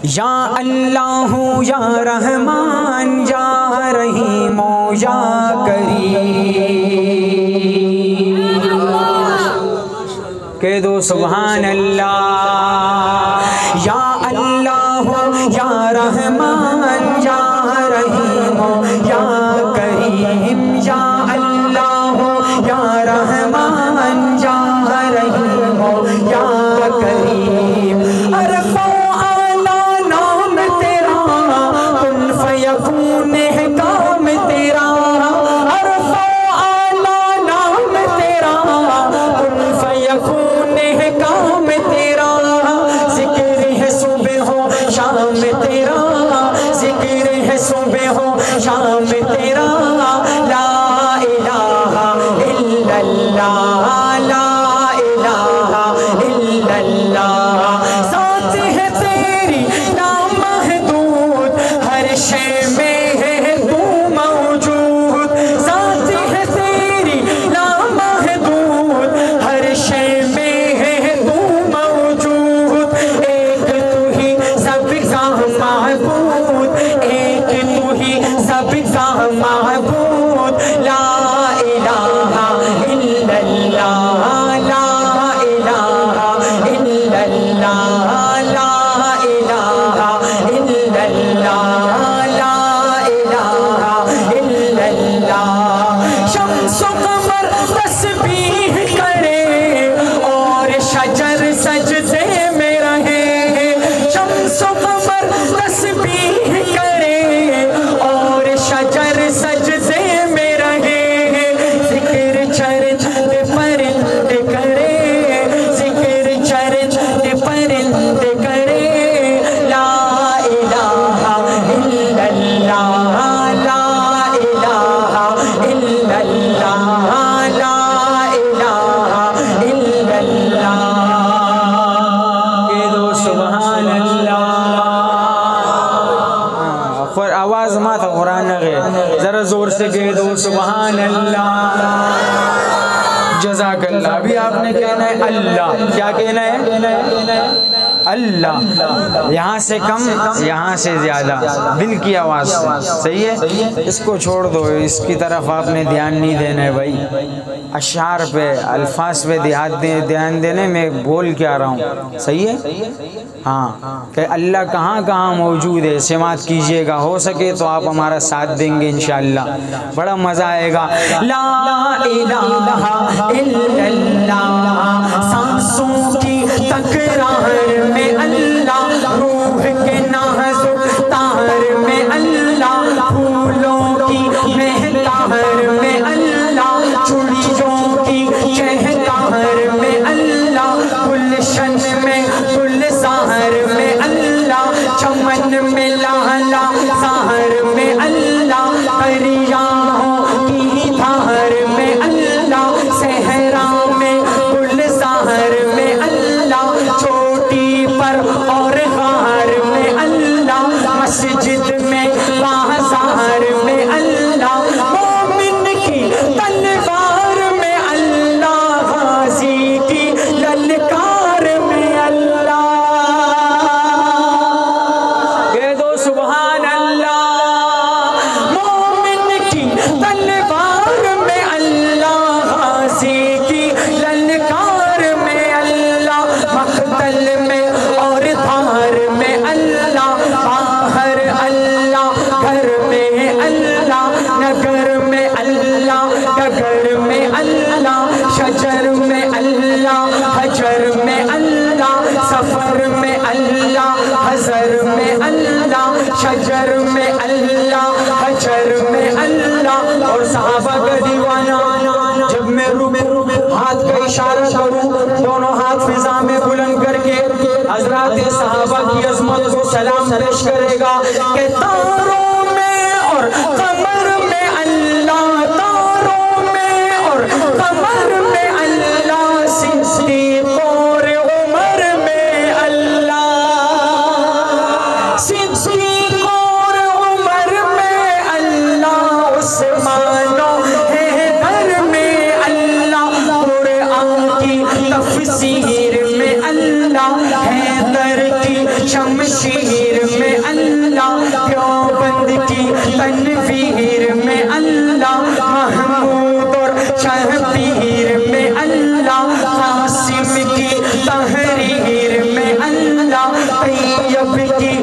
یا اللہ یا رحمان یا رحیم یا کریم، کہہ دو سبحان اللہ۔ یا اللہ یا رحمان یا رحیم یا کریم، یا اللہ یا رحمان یا رحیم یا کریم، عرف و اعلیٰ نام تیرا، کن فیکون ہے کام تیرا، عرف و اعلیٰ نام تیرا، کن فیکون ہے کام تیرا، ذکر ہے صبح ہو شام تیرا، ذکر ہے صبح ہو شام تیرا، لا الہ الا اللہ، لا الہ الا اللہ، ذات ہے تیری نامحدود، ہر شے میں ہے تو موجود، ذات ہے تیری نامحدود، ہر شے میں ہے تو موجود، ایک تو ہی سب کا معبود، ایک تو ہی سب کا معبود، لا الہ الا اللہ، لا الہ الا اللہ، لا الہ الا اللہ، لا الہ الا اللہ، شمس و قمر تسبیح کرے اور شجر سجدے میں رہے، شمس و قمر تسبیح کرے اور شجر سجدے میں رہے، ذکر چرچ پرند کرے، ذکر چرچ پرند کرے، لا الہ الا اللہ، لا الہ الا اللہ، لا الہ الا اللہ، کہہ دو سبحان اللہ۔ آواز مات قرآن غیر ذرا زور سے کہہ دو سبحان اللہ، جزاک اللہ۔ ابھی آپ نے کہنا ہے اللہ، کیا کہنا ہے؟ اللہ، یہاں سے کم یہاں سے زیادہ، دل کی آواز سے، صحیح ہے؟ اس کو چھوڑ دو، اس کی طرف آپ نے دھیان نہیں دینا ہے بھائی، اشعار پہ الفاظ پہ دھیان دینے میں بول کیا رہا ہوں، صحیح ہے؟ ہاں، کہ اللہ کہاں کہاں موجود ہے، سماعت کیجئے گا، ہو سکے تو آپ ہمارا ساتھ دیں گے انشاءاللہ، بڑا مزہ آئے گا۔ لا الہ الا اللہ، سانسوں کی تکرار میں اللہ، روح کے نازک تار میں اللہ، پھولوں کی مہکار میں اللہ، چڑیوں کی چہکار میں اللہ، گلشن میں گلزار میں اللہ، چمن میں لالا زہر میں اللہ، دریاؤں کی دھار میں اللہ، صحرا میں گلزار میں اللہ، چوٹی پر اور غار میں اللہ، مسجد میں بازار میں اللہ، مومن کی تلوار میں اللہ، غازی کی للکار میں اللہ، کہہ دو سبحان اللہ، مومن کی تلوار میں اللہ، غازی کی للکار میں اللہ، مقتل میں اور دھار میں اللہ، باہر اللہ، گھر میں اللہ، نگر میں اللہ، ڈگر میں اللہ، شجر میں اللہ، حجر میں اللہ، سفر میں اللہ، حضر میں اللہ، شجر میں اللہ، حجر میں اللہ۔ اور صحابہ کا دیوانہ، جب میں رکوں ہاتھ کا اشارہ کروں، دونوں ہاتھ فضا میں بلند کر کے حضرات صحابہ کی عظمت کو سلام پیش کرے گا کہ تاروں میں اور قمر میں اللہ، تاروں میں اور قمر میں اللہ، صدیق اور عمر میں اللہ، صدیق اور عمر میں اللہ، عثمان و حیدر میں اللہ، قرآن کی تفسیر میں اللہ، حیدر کی شمع شمشیر میں اللہ، دیوبند کی تنویر میں اللہ، محمود اور شبیر میں اللہ، قاسم کی تحریر میں اللہ، طیب کی